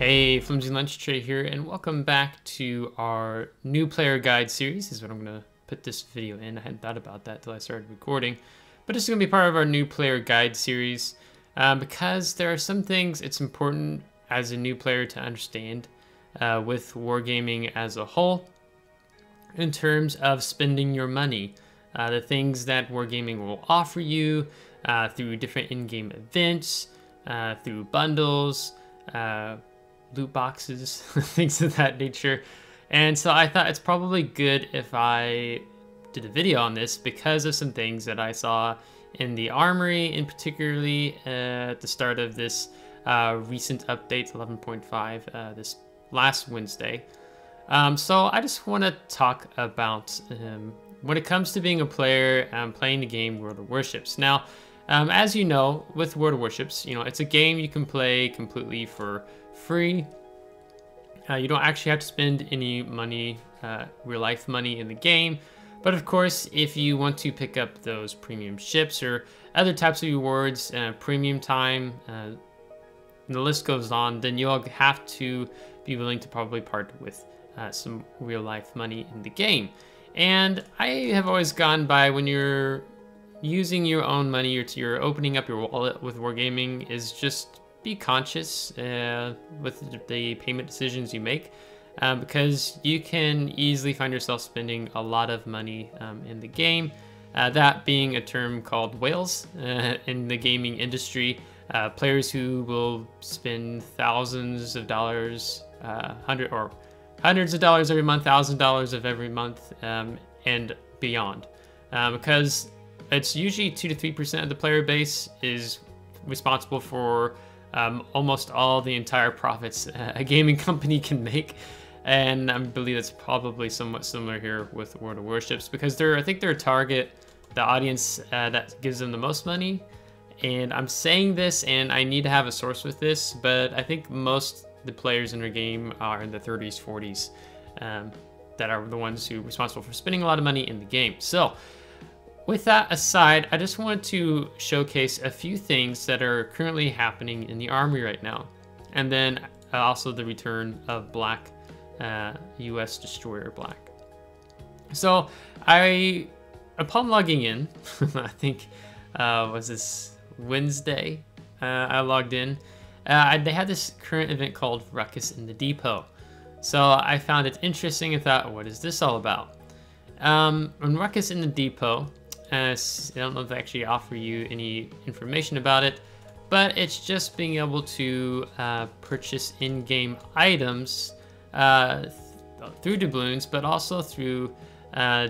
Hey, FlimsyLunchTray here, and welcome back to our new player guide series. This is what I'm going to put this video in. I hadn't thought about that till I started recording. But it's going to be part of our new player guide series because there are some things it's important as a new player to understand with wargaming as a whole in terms of spending your money. The things that wargaming will offer you through different in-game events, through bundles, loot boxes, things of that nature. And so I thought it's probably good if I did a video on this because of some things that I saw in the armory, and particularly at the start of this recent update 11.5 this last Wednesday. So I just want to talk about when it comes to being a player playing the game World of Warships. Now, as you know, with World of Warships, it's a game you can play completely for free. You don't actually have to spend any money, real life money in the game. But of course, if you want to pick up those premium ships or other types of rewards, premium time, and the list goes on, then you'll have to be willing to probably part with some real life money in the game. And I have always gone by, when you're using your own money or you're opening up your wallet with wargaming, is just be conscious with the payment decisions you make, because you can easily find yourself spending a lot of money in the game. That being a term called whales in the gaming industry. Players who will spend thousands of dollars, hundreds of dollars every month, $1,000 of every month, and beyond, because it's usually 2 to 3% of the player base is responsible for almost all the entire profits a gaming company can make. And I believe that's probably somewhat similar here with World of Warships, because I think their target, the audience that gives them the most money. And I'm saying this, and I need to have a source with this, but I think most the players in their game are in the 30s, 40s, that are the ones who are responsible for spending a lot of money in the game. So with that aside, I just wanted to showcase a few things that are currently happening in the armory right now. And then also the return of Black, US Destroyer Black. So upon logging in, I think, was this Wednesday, I logged in. They had this current event called Ruckus in the Depot. So I found it interesting and thought, what is this all about? On Ruckus in the Depot, I don't know if they actually offer you any information about it, but it's just being able to purchase in-game items through doubloons, but also through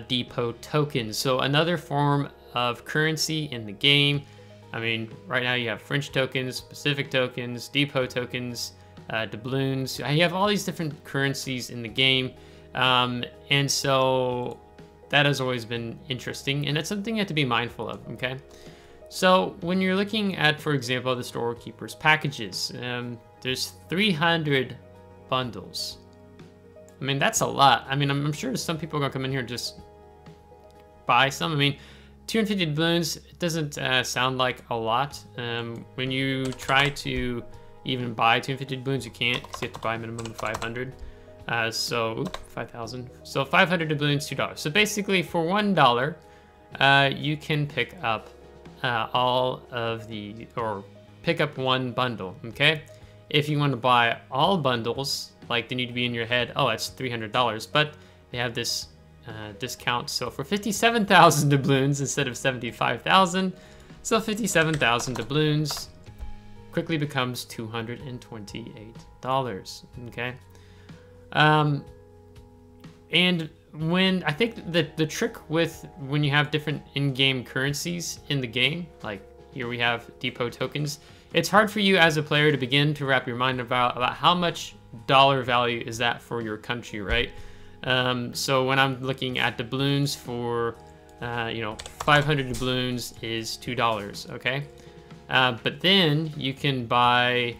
depot tokens. So another form of currency in the game. I mean, right now you have French tokens, Pacific tokens, depot tokens, doubloons. You have all these different currencies in the game, and so that has always been interesting, and it's something you have to be mindful of, okay? So when you're looking at, for example, the storekeeper's packages, there's 300 bundles. I mean, that's a lot. I mean, I'm sure some people are gonna come in here and just buy some. I mean, 250 doubloons, it doesn't sound like a lot. When you try to even buy 250 doubloons, you can't, because you have to buy a minimum of 500. So 5,000. So 500 doubloons, $2. So basically, for $1, you can pick up pick up one bundle. Okay. If you want to buy all bundles, like, they need to be in your head, oh, that's $300, but they have this discount. So for 57,000 doubloons instead of 75,000, so 57,000 doubloons quickly becomes $228. Okay. And when I think that the trick with when you have different in-game currencies in the game, like here we have depot tokens, it's hard for you as a player to begin to wrap your mind about how much dollar value is that for your country, right? So when I'm looking at doubloons for, 500 doubloons is $2, okay? But then you can buy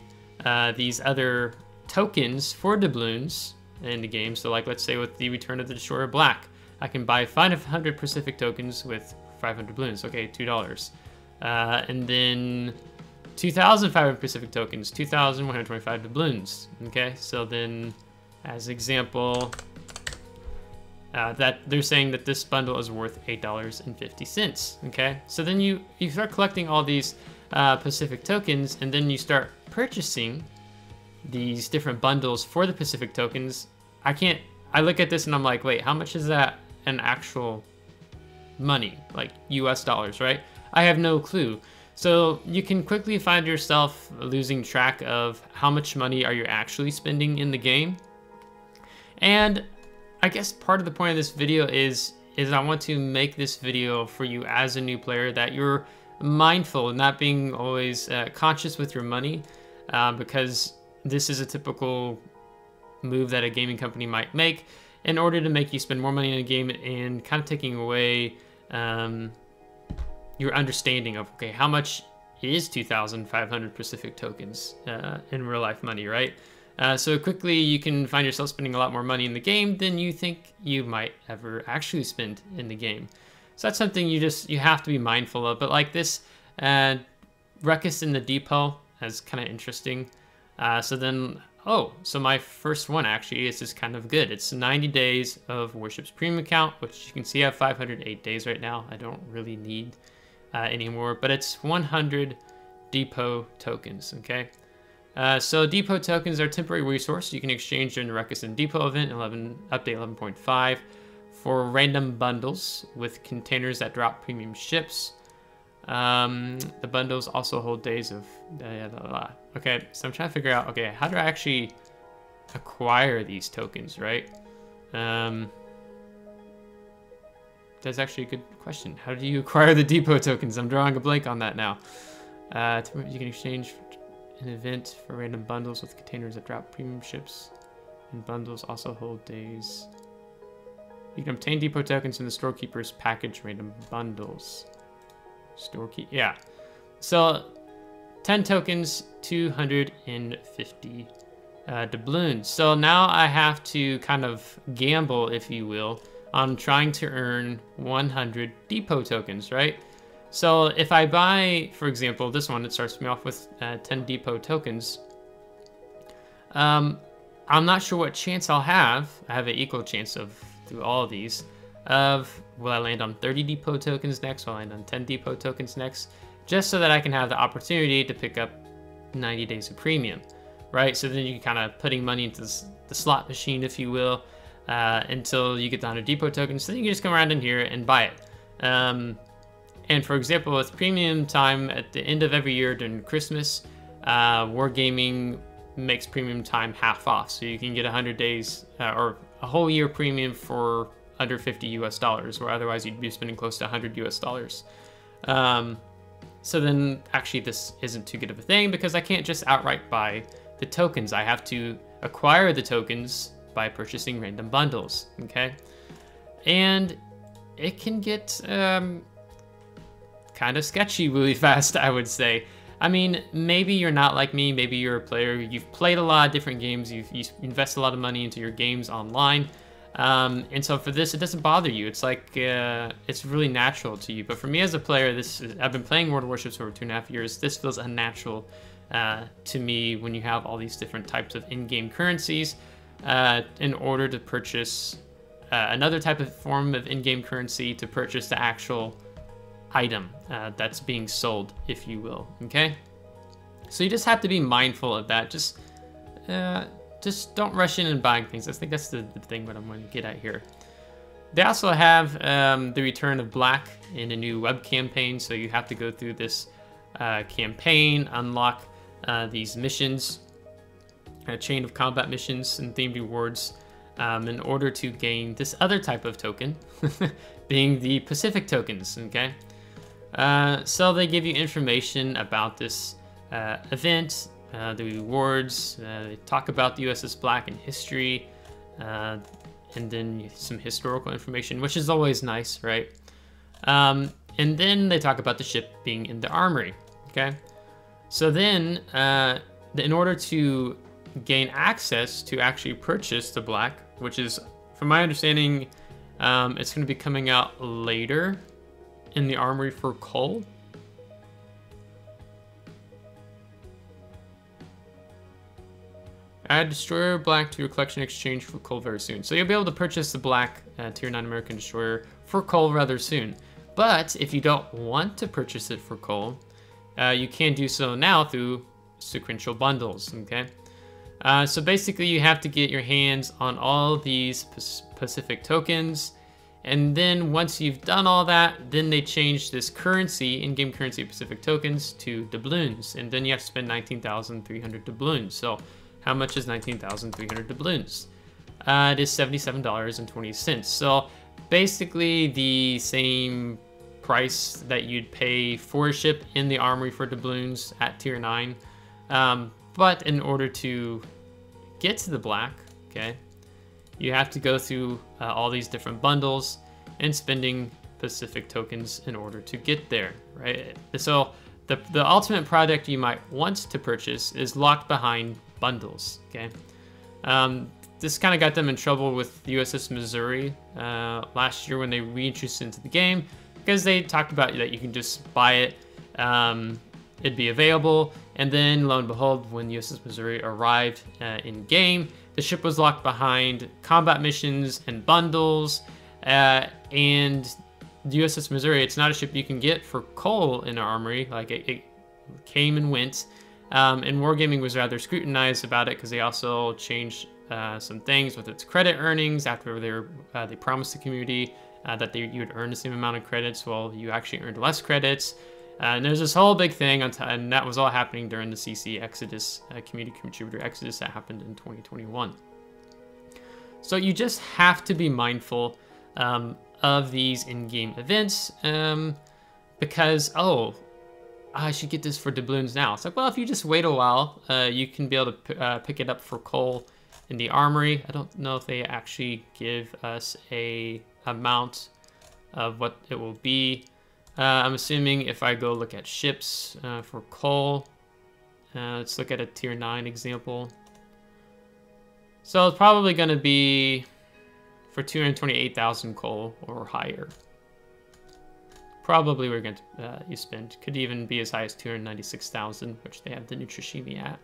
these other tokens for doubloons in the game. So, like, let's say with the Return of the Destroyer Black, I can buy 500 Pacific tokens with 500 doubloons. Okay, $2. And then 2,500 Pacific tokens, 2,125 doubloons. Okay, so then as example, that they're saying that this bundle is worth $8.50. Okay, so then you start collecting all these Pacific tokens, and then you start purchasing these different bundles for the Pacific tokens. I look at this and I'm like, wait, how much is that in actual money, like US dollars, right? I have no clue. So you can quickly find yourself losing track of how much money are you actually spending in the game. And I guess part of the point of this video is I want to make this video for you as a new player, that you're mindful and not being always conscious with your money, because this is a typical move that a gaming company might make in order to make you spend more money in a game, and kind of taking away your understanding of, okay, how much is 2,500 Pacific tokens in real life money, right? So quickly you can find yourself spending a lot more money in the game than you think you might ever actually spend in the game. So that's something you have to be mindful of. But like this Ruckus in the depot is kind of interesting. So my first one actually is just kind of good. It's 90 days of Warships premium account, which you can see I have 508 days right now. I don't really need anymore, but it's 100 depot tokens, okay? So depot tokens are temporary resource you can exchange during the Ruckus and Depot event in update 11.5 for random bundles with containers that drop premium ships. The bundles also hold days of Okay, so I'm trying to figure out, okay, how do I actually acquire these tokens, right? That's actually a good question. How do you acquire the depot tokens? I'm drawing a blank on that now. You can exchange an event for random bundles with containers that drop premium ships, and bundles also hold days. You can obtain depot tokens from the storekeeper's package random bundles. Yeah. So 10 tokens, 250 doubloons. So now I have to kind of gamble, if you will, on trying to earn 100 depot tokens, right? So if I buy, for example, this one, it starts me off with 10 depot tokens. I'm not sure what chance I'll have. I have an equal chance of, through all of these, of will I land on 30 depot tokens next, will I land on 10 depot tokens next, just so that I can have the opportunity to pick up 90 days of premium, right? So then you can kind of putting money into the slot machine, if you will, until you get the 100 depot tokens. So then you can just come around in here and buy it. And for example, with premium time at the end of every year during Christmas, WarGaming makes premium time half off. So you can get 100 days or a whole year premium for under 50 US dollars, where otherwise you'd be spending close to 100 US dollars. So then actually this isn't too good of a thing, because I can't just outright buy the tokens. I have to acquire the tokens by purchasing random bundles, okay? And it can get kind of sketchy really fast, I would say. I mean, maybe you're not like me, maybe you're a player, you've played a lot of different games, you invest a lot of money into your games online, and so for this, it doesn't bother you. It's like, it's really natural to you. But for me as a player, I've been playing World of Warships for over 2.5 years, this feels unnatural to me when you have all these different types of in-game currencies in order to purchase another type of form of in-game currency to purchase the actual item that's being sold, if you will, okay? So you just have to be mindful of that. Just don't rush in and buying things. I think that's the thing what I'm going to get at here. They also have the return of Black in a new web campaign, so you have to go through this campaign, unlock these missions, a chain of combat missions and themed rewards in order to gain this other type of token, being the Pacific tokens, okay? So they give you information about this event, the rewards, they talk about the USS Black in history, and then some historical information, which is always nice, right? And then they talk about the ship being in the armory, okay? So then, in order to gain access to actually purchase the Black, which is, from my understanding, it's going to be coming out later in the armory for coal. add destroyer black to your collection exchange for coal very soon. So you'll be able to purchase the black tier 9 American destroyer for coal rather soon. But if you don't want to purchase it for coal, you can do so now through sequential bundles, okay? So basically you have to get your hands on all these Pacific tokens, and then once you've done all that, then they change this currency, in-game currency Pacific tokens, to doubloons, and then you have to spend 19,300 doubloons. So how much is 19,300 doubloons? It is $77.20. So basically the same price that you'd pay for a ship in the armory for doubloons at tier 9. But in order to get to the black, okay, you have to go through all these different bundles and spending Pacific tokens in order to get there, right? So the ultimate product you might want to purchase is locked behind bundles, okay? This kind of got them in trouble with the USS Missouri last year when they reintroduced it into the game, because they talked about that you can just buy it, it'd be available, and then lo and behold, when USS Missouri arrived in game, the ship was locked behind combat missions and bundles, and the USS Missouri, it's not a ship you can get for coal in our armory. Like it came and went, and WarGaming was rather scrutinized about it because they also changed some things with its credit earnings after they promised the community that you would earn the same amount of credits. Well, you actually earned less credits. And there's this whole big thing, and that was all happening during the CC Exodus, community contributor Exodus that happened in 2021. So you just have to be mindful of these in-game events, because, oh, I should get this for doubloons now. It's like, well, if you just wait a while, you can be able to pick it up for coal in the armory. I don't know if they actually give us a amount of what it will be. I'm assuming if I go look at ships for coal, let's look at a tier 9 example. So it's probably going to be for 228,000 coal or higher. Probably we're going to you spend. Could even be as high as 296,000, which they have the Nutrishimi at.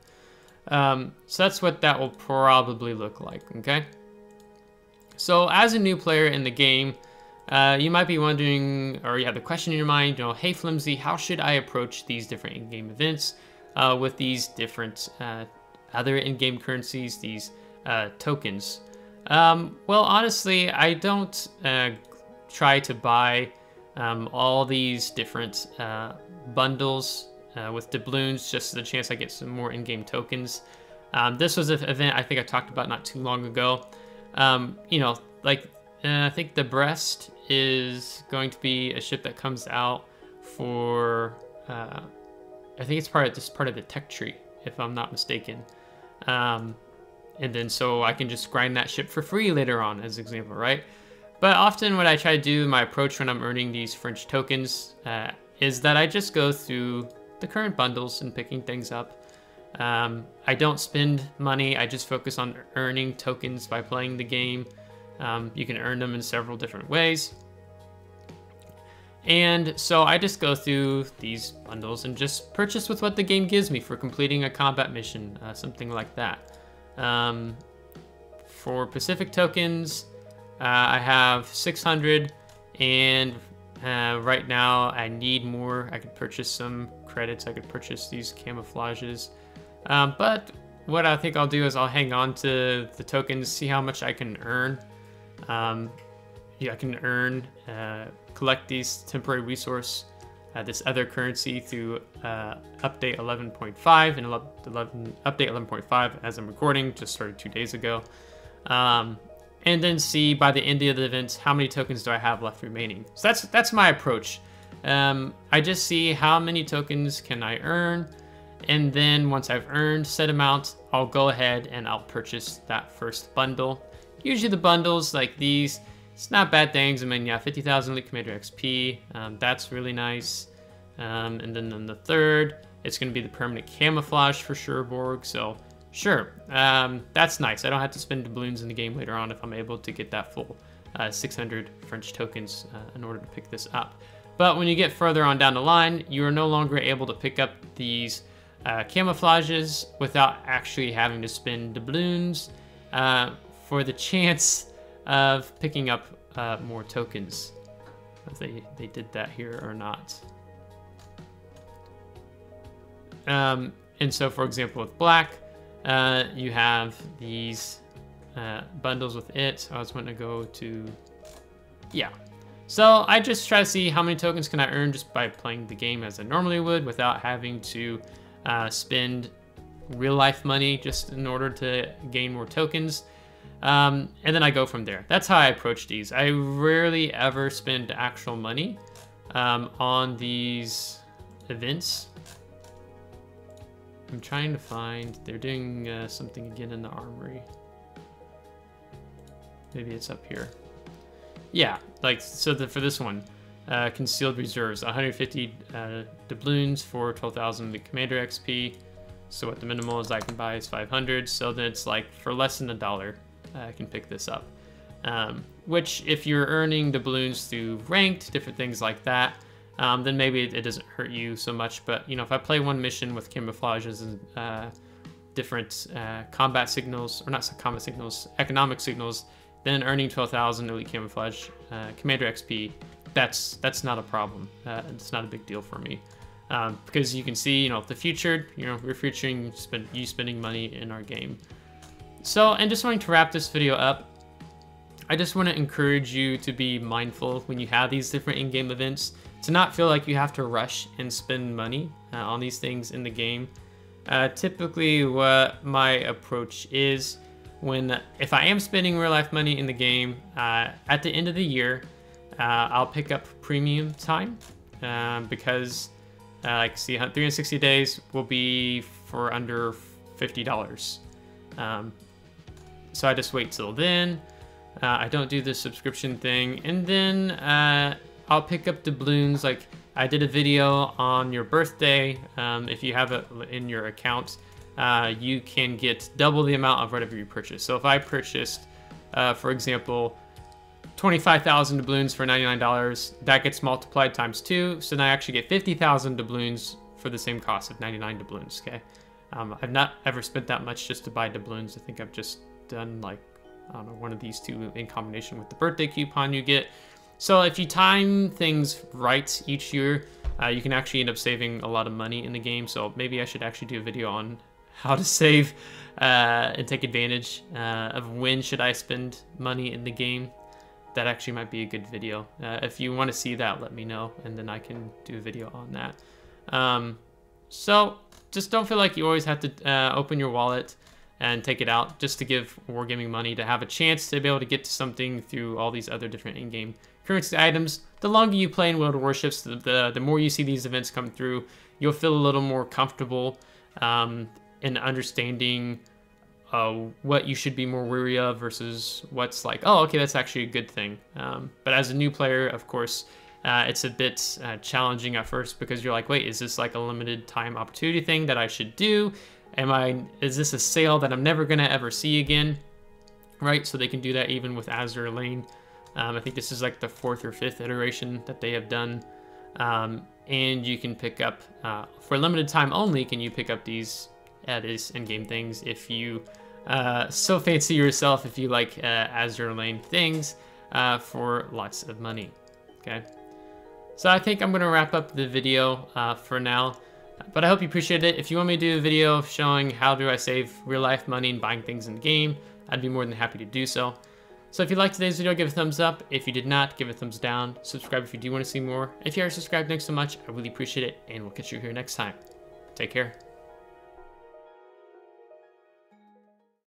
So that's what that will probably look like, okay? So as a new player in the game, you might be wondering, or you have the question in your mind, hey Flimsy, how should I approach these different in-game events with these different other in-game currencies, these tokens? Well, honestly, I don't try to buy all these different bundles with doubloons just the chance I get some more in-game tokens. This was an event I think I talked about not too long ago. I think the Brest is going to be a ship that comes out for, I think it's part of the tech tree, if I'm not mistaken. And then so I can just grind that ship for free later on as an example, right? But often what I try to do, my approach when I'm earning these French tokens, is that I just go through the current bundles and picking things up. I don't spend money, I just focus on earning tokens by playing the game. You can earn them in several different ways. And so I just go through these bundles and just purchase with what the game gives me for completing a combat mission, something like that. For Pacific tokens, I have 600, and right now I need more. I could purchase some credits, I could purchase these camouflages. But what I think I'll do is I'll hang on to the tokens, see how much I can earn. I can earn, collect these temporary resource, this other currency through update 11.5 and update 11.5 as I'm recording, just started 2 days ago. And then see by the end of the event how many tokens do I have left remaining. So that's my approach. I just see how many tokens can I earn, and then once I've earned said amount, I'll go ahead and I'll purchase that first bundle. Usually the bundles like these, it's not bad things. I mean, yeah, 50,000 Elite Commander XP, that's really nice. And then on the third, it's going to be the permanent camouflage for Cherbourg. So sure, that's nice. I don't have to spend doubloons in the game later on if I'm able to get that full 600 French tokens in order to pick this up. But when you get further on down the line, you are no longer able to pick up these camouflages without actually having to spend doubloons for the chance of picking up more tokens. If they did that here or not. And so, for example, with black, you have these bundles with it. I was going to go to, yeah. So I just try to see how many tokens can I earn just by playing the game as I normally would without having to spend real life money just in order to gain more tokens. And then I go from there. That's how I approach these. I rarely ever spend actual money on these events. I'm trying to find, they're doing something again in the armory. Maybe it's up here. Yeah, like, so for this one, concealed reserves, 150 doubloons for 12,000 the commander XP. So what the minimal is I can buy is 500. So then it's like for less than $1, I can pick this up. Which if you're earning doubloons through ranked, different things like that, then maybe it doesn't hurt you so much. But you know, if I play one mission with camouflages and different combat signals, or not combat signals, economic signals, then earning 12,000 elite camouflage commander XP, that's not a problem. It's not a big deal for me because you can see, you know, the future, you know, we're featuring you spending money in our game. So, and just wanting to wrap this video up, I just want to encourage you to be mindful when you have these different in-game events, to not feel like you have to rush and spend money on these things in the game. Typically, what my approach is, if I am spending real life money in the game, at the end of the year, I'll pick up premium time because like see 360 days will be for under $50. So I just wait till then. I don't do the subscription thing, and then I'll pick up doubloons. Like I did a video on your birthday. If you have it in your account, you can get double the amount of whatever you purchase. So if I purchased, for example, 25,000 doubloons for $99, that gets multiplied times 2. So then I actually get 50,000 doubloons for the same cost of 99 doubloons, okay? I've not ever spent that much just to buy doubloons. I think I've just done like, I don't know, one of these two in combination with the birthday coupon you get. So if you time things right each year, you can actually end up saving a lot of money in the game. So maybe I should actually do a video on how to save and take advantage of when should I spend money in the game. That actually might be a good video. If you want to see that, let me know, and then I can do a video on that. So just don't feel like you always have to open your wallet and take it out just to give WarGaming money to have a chance to be able to get to something through all these other different in-game currency items. The longer you play in World of Warships, the more you see these events come through, you'll feel a little more comfortable in understanding what you should be more wary of versus what's like, oh, okay, that's actually a good thing. But as a new player, of course, it's a bit challenging at first because you're like, wait, is this like a limited time opportunity thing that I should do? Is this a sale that I'm never gonna ever see again? Right, so they can do that even with Azure Lane. I think this is like the 4th or 5th iteration that they have done. And you can pick up, for a limited time only, can you pick up these in-game things if you so fancy yourself, if you like Azure Lane things for lots of money, okay? So I think I'm gonna wrap up the video for now. But I hope you appreciate it. If you want me to do a video showing how do I save real life money and buying things in the game, I'd be more than happy to do so. So if you liked today's video, give it a thumbs up. If you did not, give it a thumbs down. Subscribe if you do want to see more. If you are subscribed, thanks so much. I really appreciate it, and we'll catch you here next time. Take care.